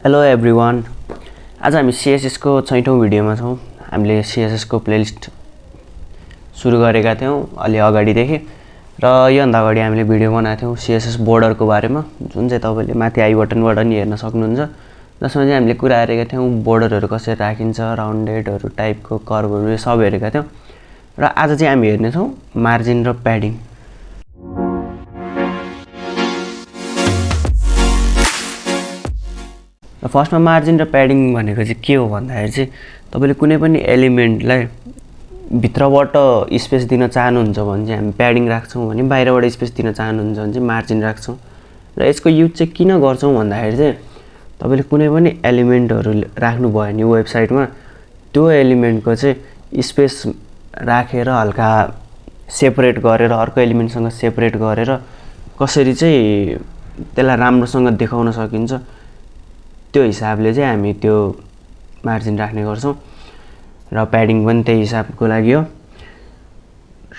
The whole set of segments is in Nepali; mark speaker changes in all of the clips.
Speaker 1: Hello everyone. आज हामी CSS को 6औं भिडियोमा छौं। हामीले CSS को प्लेलिस्ट सुरु गरेका थियौं अलि अगाडिदेखि र यो भन्दा अगाडि हामीले भिडियो बनाएको थियौं CSS बोर्डरको बारेमा, जुन चाहिँ तपाईले माथि आई बटनबाट नि हेर्न सक्नुहुन्छ। जसमा चाहिँ हामीले कुरा गरेका थियौं बोर्डरहरु कसरी राखिन्छ, राउन्डेडहरु टाइपको कर्वहरु यो सब हेरेका थियौं। र आज चाहिँ हामी हेर्ने छौं मार्जिन र प्याडिङ। फर्स्टमा मार्जिन र प्याडिङ भनेको चाहिँ के हो भन्दाखेरि चाहिँ तपाईले कुनै पनि एलिमेन्टलाई भित्रबाट स्पेस दिन चाहनुहुन्छ भने चाहिँ हामी प्याडिङ राख्छौं, भने बाहिरबाट स्पेस दिन चाहनुहुन्छ भने चाहिँ मार्जिन राख्छौं। र यसको युज चाहिँ किन गर्छौं भन्दाखेरि चाहिँ तपाईले कुनै पनि एलिमेन्टहरु राख्नु भयो नि वेबसाइटमा, त्यो एलिमेन्टको चाहिँ स्पेस राखेर हल्का सेपरेट गरेर अर्को एलिमेन्टसँग सेपरेट गरेर कसरी चाहिँ त्यसलाई राम्रोसँग देखाउन सकिन्छ त्यो हिसाबले चाहिँ हामी त्यो मार्जिन राख्ने गर्छौं। र प्याडिङ पनि त्यही हिसाबको लागि हो।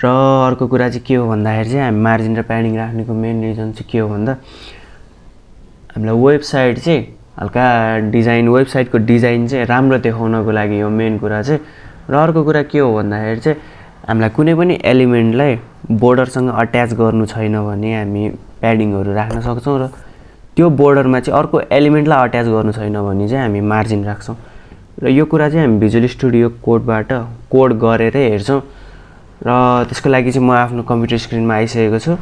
Speaker 1: र अर्को कुरा चाहिँ के हो भन्दाखेरि चाहिँ हामी मार्जिन र प्याडिङ राख्नेको मेन रिजन चाहिँ के हो भन्दा हामीलाई वेबसाइट चाहिँ हल्का डिजाइन वेबसाइटको डिजाइन चाहिँ राम्रो देखाउनको लागि हो मेन कुरा चाहिँ। र अर्को कुरा के हो भन्दाखेरि चाहिँ हामीलाई कुनै पनि एलिमेन्टलाई बोर्डरसँग अट्याच गर्नु छैन भने हामी प्याडिङहरु राख्न सक्छौं। र त्यो बोर्डरमा चाहिँ अर्को एलिमेन्टलाई अट्याच गर्नु छैन भने चाहिँ हामी मार्जिन राख्छौं। र यो कुरा चाहिँ हामी भिजुअल स्टुडियो कोडबाट कोड गरेर हेर्छौं। र त्यसको लागि चाहिँ म आफ्नो कम्प्युटर स्क्रिनमा आइसकेको छु।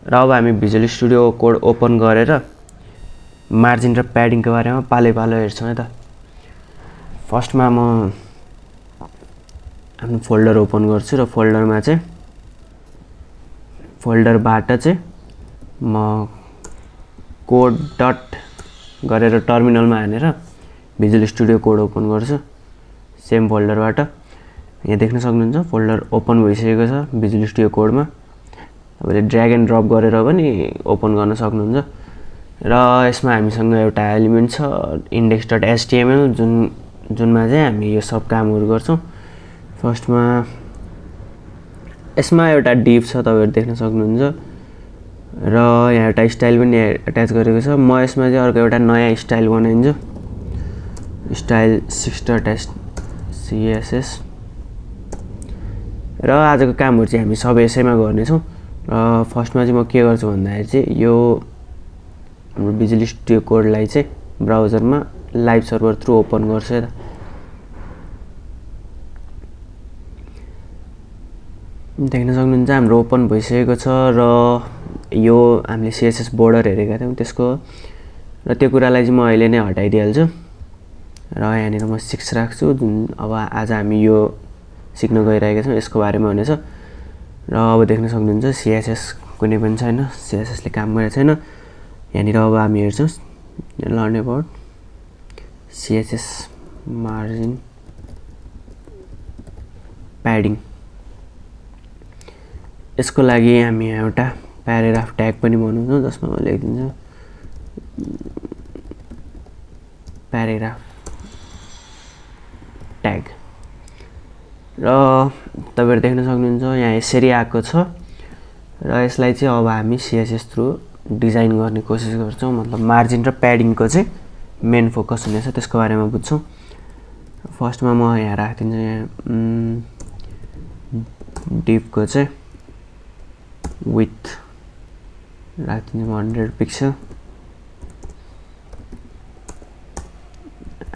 Speaker 1: र अब हामी भिजुअल स्टुडियो कोड ओपन गरेर मार्जिन र प्याडिङको बारेमा पालो हेर्छौं है त। फर्स्टमा म आफ्नो फोल्डर ओपन गर्छु र फोल्डरमा चाहिँ फोल्डरबाट चाहिँ म कोड डट गरेर टर्मिनलमा हानेर भिजुअल स्टुडियो कोड ओपन गर्छु सेम फोल्डरबाट। यहाँ देख्न सक्नुहुन्छ फोल्डर ओपन भइसकेको छ भिजुअल स्टुडियो कोडमा। तपाईले ड्र्याग एन्ड ड्रप गरेर पनि ओपन गर्न सक्नुहुन्छ। र यसमा हामीसँग एउटा एलिमेन्ट छ index.html जुनमा चाहिँ हामी यो सब कामहरु गर्छौं। फर्स्टमा यसमा एउटा डिभ छ तपाईहरु देख्न सक्नुहुन्छ र यहाँ एउटा स्टाइल पनि अट्याच गरेको छ। म यसमा चाहिँ अर्को एउटा नयाँ स्टाइल बनाइन्छु, स्टाइल 6.css। र आजको कामहरु चाहिँ हामी सबै यसैमा गर्ने छौं। र फर्स्टमा चाहिँ म के गर्छु भन्दाखेरि चाहिँ यो हाम्रो भिजुअल स्टुडियो कोडलाई चाहिँ ब्राउजरमा लाइभ सर्भर थ्रु ओपन गर्छु है त। देख्न सक्नुहुन्छ हाम्रो ओपन भइसकेको छ। र यो हामीले CSS बोर्डर हेरेका थियौं त्यसको। र त्यो कुरालाई चाहिँ म अहिले नै हटाइदिहाल्छु। र यहाँनिर म 6 राख्छु जुन अब आज हामी यो सिक्न गइरहेका छौं यसको बारेमा हुनेछ। र अब देख्न सक्नुहुन्छ CSS कुनै पनि छैन, CSS ले काम गरेको छैन। यहाँनिर अब हामी हेर्छौं learn about CSS margin padding. यसको लागि हामी एउटा प्याराग्राफ ट्याग पनि बनाउँछौं जसमा म लेख्दिन्छु प्याराग्राफ ट्याग। र तपाईहरु देख्न सक्नुहुन्छ यहाँ यसरी आएको छ। र यसलाई चाहिँ अब हामी CSS थ्रु डिजाइन गर्ने कोसिस गर्छौं। मतलब मार्जिन र प्याडिङको चाहिँ मेन फोकस हुनेछ त्यसको बारेमा बुझ्छौं। फर्स्टमा म यहाँ राख्दिन्छु यहाँ डिभको चाहिँ विड्थ राख्दिन्छु 100 पिक्सल,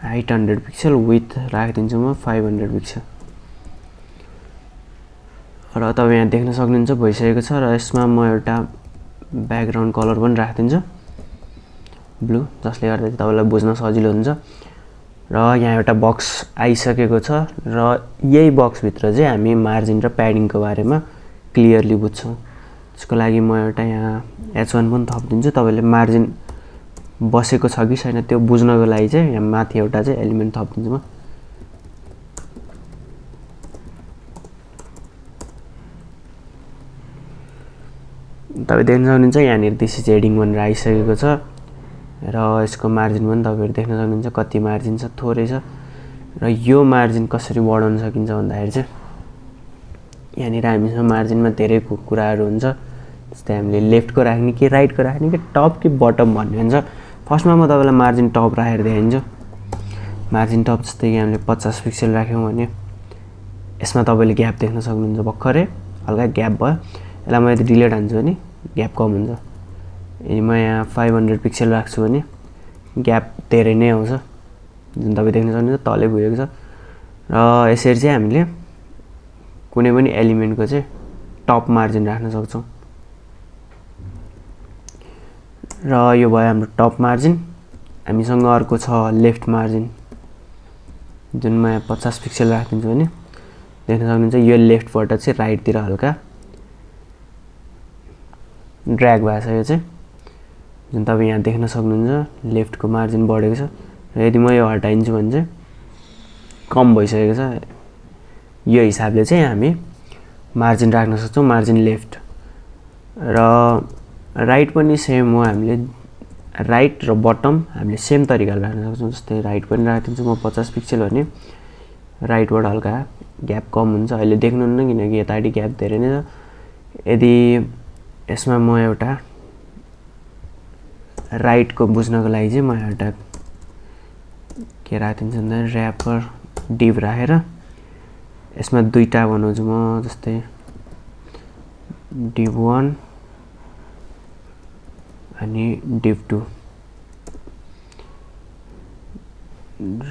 Speaker 1: हाइट 100 पिक्सल, विड्थ राख्दिन्छु म 500 पिक्सल। र तपाईं यहाँ देख्न सक्नुहुन्छ भइसकेको छ। र यसमा म एउटा ब्याकग्राउन्ड कलर पनि राख्दिन्छु ब्लू, जसले गर्दा चाहिँ तपाईलाई बुझ्न सजिलो हुन्छ। र यहाँ एउटा बक्स आइसकेको छ। र यही बक्स भित्र चाहिँ हामी मार्जिन र प्याडिङको बारेमा क्लियरली बुझ्छौं। त्यसको लागि म एउटा यहाँ h1 पनि थप्दिन्छु। तपाईले मार्जिन बसेको छ कि छैन त्यो बुझ्नको लागि चाहिँ यहाँ माथि एउटा चाहिँ एलिमेन्ट थप्दिन्छु म। तपाईले देख्न सक्नुहुन्छ यहाँनिर दिस इज हेडिङ भनेर आइसकेको छ। र यसको मार्जिन पनि तपाईहरु देख्न सक्नुहुन्छ कति मार्जिन छ, थोरै छ। र यो मार्जिन कसरी बढाउन सकिन्छ भन्दाखेरि चाहिँ यहाँनिर हामीसँग मार्जिनमा धेरै कुराहरु हुन्छ। जस्तै हामीले लेफ्टको राख्ने कि राइटको राख्ने कि टप कि बटम भन्ने हुन्छ। फर्स्टमा म तपाईलाई मार्जिन टप राखेर देखाइदिन्छु। मार्जिन टप जस्तै कि हामीले 50 पिक्सल राख्यौं भने यसमा तपाईले ग्याप देख्न सक्नुहुन्छ। भर्खरै हल्का ग्याप भयो। यसलाई म यदि डिलिट हान्छु भने ग्याप कम हुन्छ। यदि म यहाँ 500 पिक्सल राख्छु भने ग्याप धेरै नै आउँछ, जुन तपाईले देख्न सक्नुहुन्छ तलै गएको छ। र यसरी चाहिँ हामीले कुनै पनि एलिमेन्टको चाहिँ टप मार्जिन राख्न सक्छौं। र यो भयो हाम्रो टप मार्जिन। हामीसँग अर्को छ लेफ्ट मार्जिन, जुन म 50 पिक्सल राख्दिन्छु भने देख्न सक्नुहुन्छ यो लेफ्टबाट चाहिँ राइटतिर हल्का ड्र्याग भएको छ। यो चाहिँ जुन तपाईँ यहाँ देख्न सक्नुहुन्छ लेफ्टको मार्जिन बढेको छ। र यदि म यो हटाइन्छु भने चाहिँ कम भइसकेको छ। यो हिसाबले चाहिँ हामी मार्जिन राख्न सक्छौं, मार्जिन लेफ्ट। र राइट पनि सेम हो, हामीले राइट र बटम हामीले सेम तरिकाले राख्न सक्छौं। जस्तै राइट पनि राखिदिन्छु म 50 पिक्सल भने राइटबाट हल्का ग्याप कम हुन्छ। अहिले देख्नुहुन्न किनकि यतापट्टि ग्याप धेरै नै छ। यदि यसमा म एउटा राइटको बुझ्नको लागि चाहिँ म एउटा के राखिदिन्छु भन्दा र्यापर डिभ राखेर यसमा दुईटा बनाउँछु म। जस्तै div 1 अनि div 2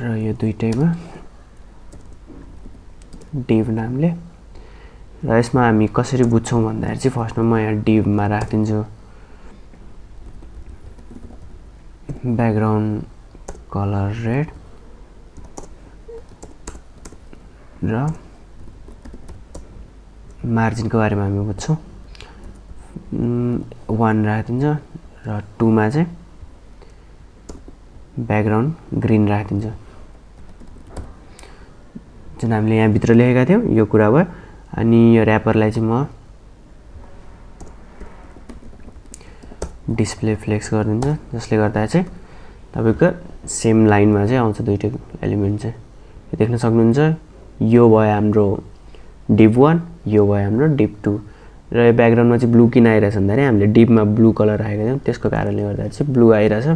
Speaker 1: र यो दुईटैमा div नामले। र यसमा हामी कसरी बुझ्छौं भन्दाखेरि चाहिँ फर्स्टमा म यहाँ div मा राख्दिन्छु ब्याकग्राउन्ड कलर रेड र मार्जिनको बारेमा हामी बुझ्छौं। 1 राखिदिन्छ र 2 मा चाहिँ ब्याकग्राउन्ड ग्रीन राखिदिन्छ। जुन हामीले यहाँ भित्र लेखेका थियौं यो कुरा भयो। अनि यो र्यापरलाई चाहिँ म डिस्प्ले फ्लेक्स गरिदिन्छु, जसले गर्दा चाहिँ तपाईको सेम लाइनमा चाहिँ आउँछ दुईटै एलिमेन्ट चाहिँ। यो देख्न सक्नुहुन्छ यो भयो हाम्रो div 1, यो भयो हाम्रो div 2। र यो ब्याकग्राउन्डमा चाहिँ ब्लू किन आइरहेछ भन्दाखेरि हामीले डिभमा ब्लू कलर राखेका थियौं, त्यसको कारणले गर्दा चाहिँ ब्लू आइरहेछ।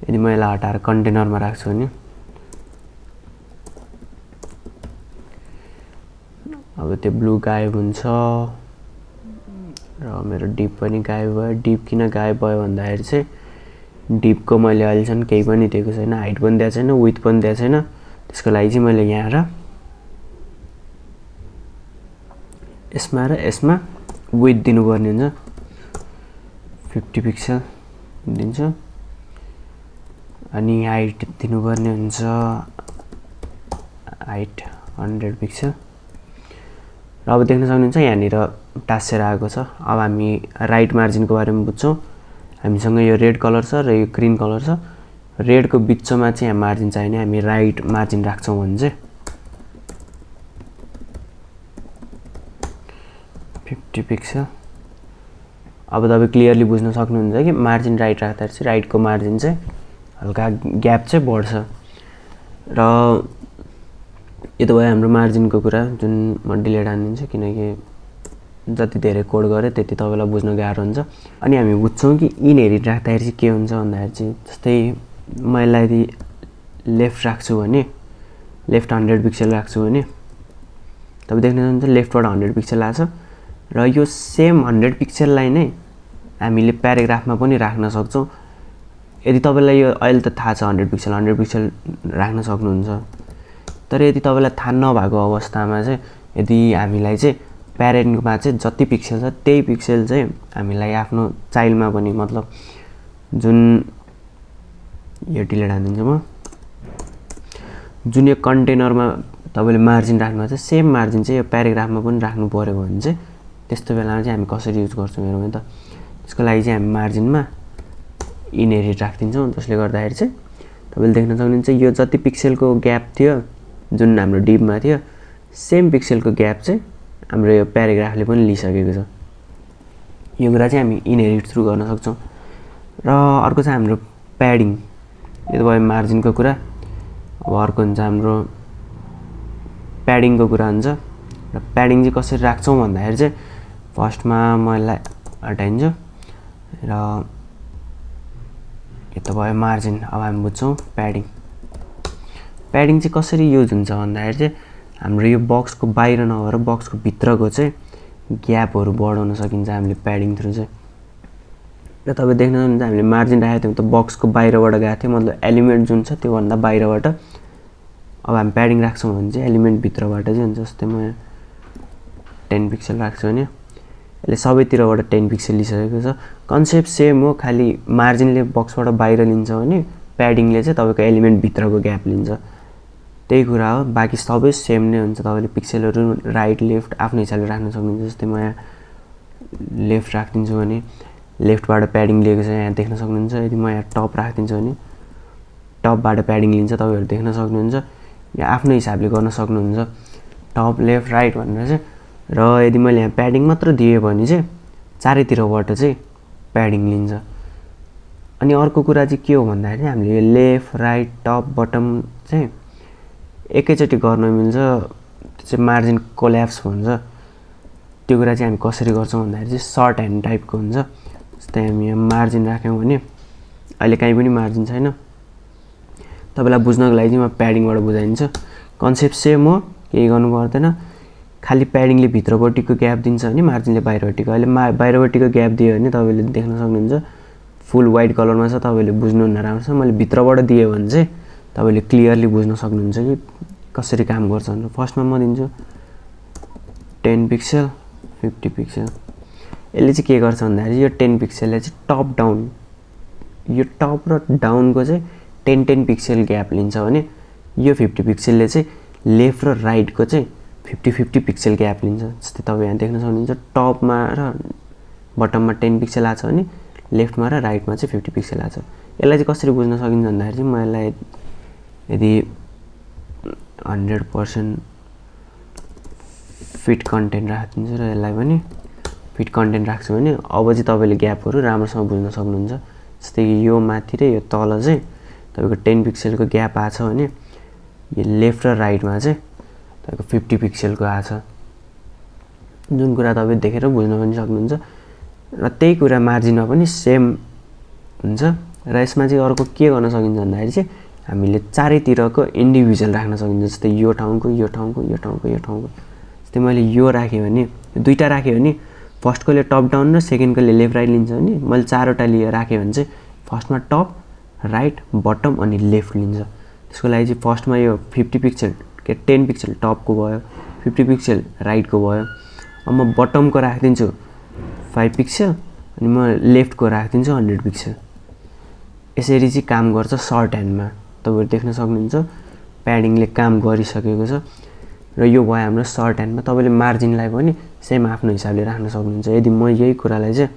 Speaker 1: यदि म यसलाई हटाएर कन्टेनरमा राख्छु भने अब त्यो ब्लू गायब हुन्छ र मेरो डिभ पनि गायब भयो। डिभ किन गायब भयो भन्दाखेरि चाहिँ डिभको मैले अहिलेसम्म केही पनि दिएको छैन, हाइट पनि दिएको छैन, विड्थ पनि दिएको छैन। त्यसको लागि चाहिँ मैले यहाँ र यसमा विड्थ दिनुपर्ने हुन्छ। 50 पिक्सल दिन्छु अनि हाइट दिनुपर्ने हुन्छ हाइट 100 पिक्सल। र अब देख्न सक्नुहुन्छ यहाँनिर टाँसेर आएको छ। अब हामी राइट मार्जिनको बारेमा बुझ्छौं। हामीसँग यो रेड कलर छ र यो ग्रीन कलर छ। रेडको बिचमा चाहिँ यहाँ मार्जिन चाहिने, हामी राइट मार्जिन राख्छौं भने चाहिँ 50 पिक्सल। अब तपाईं क्लियरली बुझ्न सक्नुहुन्छ कि मार्जिन राइट राख्दाखेरि चाहिँ राइटको मार्जिन चाहिँ हल्का ग्याप चाहिँ बढ्छ। र यो त भयो हाम्रो मार्जिनको कुरा, जुन म डिलिट हानिदिन्छु किनकि जति धेरै कोड गरे त्यति तपाईलाई बुझ्न गाह्रो हुन्छ। अनि हामी बुझ्छौं कि इनहेरिट राख्दाखेरि चाहिँ के हुन्छ भन्दाखेरि चाहिँ जस्तै म यसलाई यदि लेफ्ट राख्छु भने लेफ्ट 100 पिक्सल राख्छु भने तपाईं देख्न सक्नुहुन्छ लेफ्टबाट 100 पिक्सल आछ। र यो सेम 100 पिक्सललाई नै हामीले प्याराग्राफमा पनि राख्न सक्छौं। यदि तपाईलाई यो अहिले त थाहा छ 100 पिक्सल राख्न सक्नुहुन्छ, तर यदि तपाईलाई थाहा नभएको अवस्थामा चाहिँ यदि हामीलाई चाहिँ प्यारेन्टमा चाहिँ जति पिक्सल छ त्यही पिक्सल चाहिँ हामीलाई आफ्नो चाइल्डमा पनि, मतलब जुन यो डिलिट हानिदिन्छु म, जुन यो कन्टेनरमा तपाईले मार्जिन राख्नुहुन्छ सेम मार्जिन चाहिँ यो प्याराग्राफमा पनि राख्नु पर्यो भने चाहिँ त्यस्तो बेलामा चाहिँ हामी कसरी युज गर्छौं हेरौँ त। त्यसको लागि चाहिँ हामी मार्जिनमा इनहेरिट राख्दिन्छौं, जसले गर्दाखेरि चाहिँ तपाईले देख्न सक्नुहुन्छ यो जति पिक्सलको ग्याप थियो जुन हाम्रो डिभमा थियो सेम पिक्सलको ग्याप चाहिँ हाम्रो यो प्याराग्राफले पनि लिइसकेको छ। यो कुरा चाहिँ हामी इनहेरिट थ्रु गर्न सक्छौं। र अर्को चाहिँ हाम्रो प्याडिङ। यो भयो मार्जिनको कुरा। अब अर्को हुन्छ हाम्रो प्याडिङको कुरा हुन्छ। र प्याडिङ चाहिँ कसरी राख्छौं भन्दाखेरि चाहिँ फर्स्टमा म यसलाई हटाइन्छु र यो त भयो मार्जिन। अब हामी बुझ्छौँ प्याडिङ। प्याडिङ चाहिँ कसरी युज हुन्छ भन्दाखेरि चाहिँ हाम्रो यो बक्सको बाहिर नभएर बक्सको भित्रको चाहिँ ग्यापहरू बढाउन सकिन्छ हामीले प्याडिङ थ्रु चाहिँ। र तपाईँ देख्न सक्नुहुन्छ हामीले मार्जिन राखेको थियौँ त बक्सको बाहिरबाट गएको थियो, मतलब एलिमेन्ट जुन छ त्योभन्दा बाहिरबाट। अब हामी प्याडिङ राख्छौँ भने चाहिँ एलिमेन्ट भित्रबाट चाहिँ हुन्छ। जस्तै म यहाँ 10 पिक्सल राख्छु भने यसले सबैतिरबाट 10 पिक्सल लिइसकेको छ। कन्सेप्ट सेम हो, खालि मार्जिनले बक्सबाट बाहिर लिन्छ भने प्याडिङले चाहिँ तपाईँको एलिमेन्ट भित्रको ग्याप लिन्छ। त्यही कुरा हो, बाँकी सबै सेम नै हुन्छ। तपाईँले पिक्सलहरू राइट लेफ्ट आफ्नो हिसाबले राख्न सक्नुहुन्छ। जस्तै म यहाँ लेफ्ट राखिदिन्छु भने लेफ्टबाट प्याडिङ लिएको छ, यहाँ देख्न सक्नुहुन्छ। यदि म यहाँ टप राखिदिन्छु भने टपबाट प्याडिङ लिन्छ, तपाईँहरू देख्न सक्नुहुन्छ। या आफ्नो हिसाबले गर्न सक्नुहुन्छ टप लेफ्ट राइट भनेर चाहिँ। र यदि मैले यहाँ प्याडिङ मात्र दिएँ भने चाहिँ चारैतिरबाट चाहिँ प्याडिङ लिन्छ। अनि अर्को कुरा चाहिँ के हो भन्दाखेरि हामीले यो लेफ्ट राइट टप बटम चाहिँ एकैचोटि गर्न मिल्छ। त्यो चाहिँ मार्जिन कोल्याप्स भन्छ। त्यो कुरा चाहिँ हामी कसरी गर्छौँ भन्दाखेरि चाहिँ सर्ट ह्यान्ड टाइपको हुन्छ। जस्तै हामी यहाँ मार्जिन राख्यौँ भने अहिले कहीँ पनि मार्जिन छैन। तपाईँलाई बुझ्नको लागि चाहिँ म प्याडिङबाट बुझाइदिन्छु। कन्सेप्ट सेम हो, केही गर्नु पर्दैन। खालि प्याडिङले भित्रपट्टिको ग्याप दिन्छ भने मार्जिनले बाहिरपट्टिको। अहिले बाहिरपट्टिको ग्याप दियो भने तपाईँले देख्न सक्नुहुन्छ फुल वाइट कलरमा छ, तपाईँले बुझ्नुहुन्न राम्रोसँग। मैले भित्रबाट दिएँ भने चाहिँ तपाईँले क्लियरली बुझ्न सक्नुहुन्छ कि कसरी काम गर्छ भनेर। फर्स्टमा म दिन्छु 10 पिक्सल 50 पिक्सल। यसले चाहिँ के गर्छ भन्दाखेरि यो 10 पिक्सलले चाहिँ टप डाउन, यो टप र डाउनको चाहिँ 10 पिक्सल ग्याप लिन्छ भने यो 50 पिक्सलले चाहिँ लेफ्ट र राइटको चाहिँ 50 पिक्सल ग्याप लिन्छ। जस्तै तपाईँ यहाँ देख्न सक्नुहुन्छ टपमा र बटममा 10 पिक्सल आएको छ भने लेफ्टमा र राइटमा चाहिँ 50 पिक्सल आएको छ। यसलाई चाहिँ कसरी बुझ्न सकिन्छ भन्दाखेरि चाहिँ म यसलाई यदि 100% फिट कन्टेन्ट राखिदिन्छु र यसलाई पनि फिट कन्टेन्ट राख्छु भने अब चाहिँ तपाईँले ग्यापहरू राम्रोसँग बुझ्न सक्नुहुन्छ। जस्तै यो माथि र यो तल चाहिँ तपाईँको 10 पिक्सलको ग्याप आएको छ भने यो लेफ्ट र राइटमा चाहिँ तपाईँको 50 पिक्सलको आएको छ। जुन कुरा तपाईँ देखेर बुझ्न पनि सक्नुहुन्छ। र त्यही कुरा मार्जिनमा पनि सेम हुन्छ। र यसमा चाहिँ अर्को के गर्न सकिन्छ भन्दाखेरि चाहिँ हामीले चारैतिरको इन्डिभिजुअल राख्न सकिन्छ। जस्तै यो ठाउँको यो ठाउँको यो ठाउँको यो ठाउँको। जस्तै मैले यो राखेँ भने दुईवटा राखेँ भने फर्स्टकोले टप डाउन र सेकेन्डकोले लेफ्ट राइट लिन्छ भने मैले चारवटा लिएर राखेँ भने चाहिँ फर्स्टमा टप राइट बटम अनि लेफ्ट लिन्छ। त्यसको लागि चाहिँ फर्स्टमा यो 50 पिक्सल के 10 पिक्सल टपको भयो, 50 पिक्सल राइटको भयो। अब म बटमको राखिदिन्छु 5 पिक्सल अनि म लेफ्टको राखिदिन्छु 100 पिक्सल। यसरी चाहिँ काम गर्छ सर्ट ह्यान्डमा। तपाईँहरू देख्न सक्नुहुन्छ प्याडिङले काम गरिसकेको छ। र यो भयो हाम्रो सर्ट ह्यान्डमा। तपाईँले मार्जिनलाई पनि सेम आफ्नो हिसाबले राख्न सक्नुहुन्छ। यदि म यही कुरालाई चाहिँ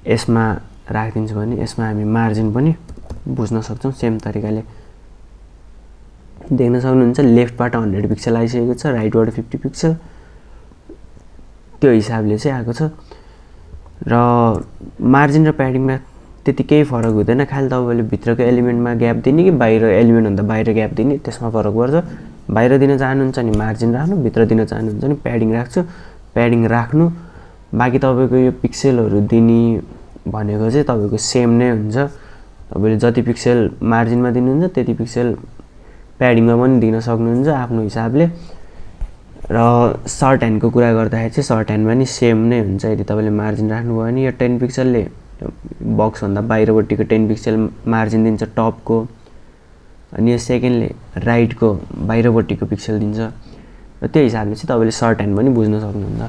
Speaker 1: यसमा राखिदिन्छु भने यसमा हामी मार्जिन पनि बुझ्न सक्छौँ। सेम तरिकाले देख्न सक्नुहुन्छ लेफ्टबाट 100 पिक्सल आइसकेको छ, राइटबाट 50 पिक्सल। त्यो हिसाबले चाहिँ आएको छ। र मार्जिन र प्याडिङमा त्यति केही फरक हुँदैन। खालि तपाईँले भित्रको एलिमेन्टमा ग्याप दिने कि बाहिर एलिमेन्टभन्दा बाहिर ग्याप दिने त्यसमा फरक पर्छ। बाहिर दिन चाहनुहुन्छ नि मार्जिन राख्नु, भित्र दिन चाहनुहुन्छ नि प्याडिङ राख्छु, प्याडिङ राख्नु। बाँकी तपाईँको यो पिक्सलहरू दिने भनेको चाहिँ तपाईँको सेम नै हुन्छ। तपाईँले जति पिक्सल मार्जिनमा दिनुहुन्छ त्यति पिक्सल प्याडिङमा पनि दिन सक्नुहुन्छ आफ्नो हिसाबले। र सर्ट ह्यान्डको कुरा गर्दाखेरि चाहिँ सर्ट ह्यान्डमा नि सेम नै हुन्छ। यदि तपाईँले मार्जिन राख्नुभयो भने यो 10 पिक्सलले बक्सभन्दा बाहिरपट्टिको 10 पिक्सल मार्जिन दिन्छ टपको, अनि यो सेकेन्डले राइटको बाहिरपट्टिको पिक्सल दिन्छ। र त्यो हिसाबले चाहिँ तपाईँले सर्ट ह्यान्ड पनि बुझ्न सक्नुहुन्छ।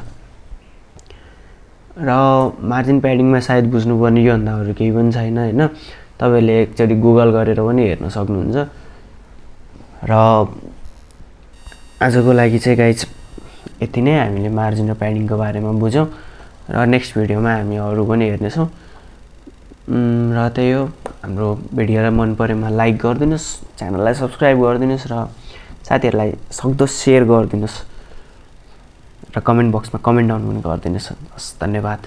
Speaker 1: र मार्जिन प्याडिङमा सायद बुझ्नुपर्ने योभन्दा अरू केही पनि छैन होइन। तपाईँले एकचोटि गुगल गरेर पनि हेर्न सक्नुहुन्छ। र आजको लागि चाहिँ गाइज यति नै हामीले मार्जिन र प्याडिङको बारेमा बुझ्यौँ। र नेक्स्ट भिडियोमा हामी अरू पनि हेर्नेछौँ। र त्यही हो, हाम्रो भिडियोलाई मन परेमा लाइक गरिदिनुहोस्, च्यानललाई सब्सक्राइब गरिदिनुहोस् र साथीहरूलाई सक्दो सेयर गरिदिनुहोस् र कमेन्ट बक्समा कमेन्ट डाउन पनि गरिदिनुहोस्। हस्, धन्यवाद।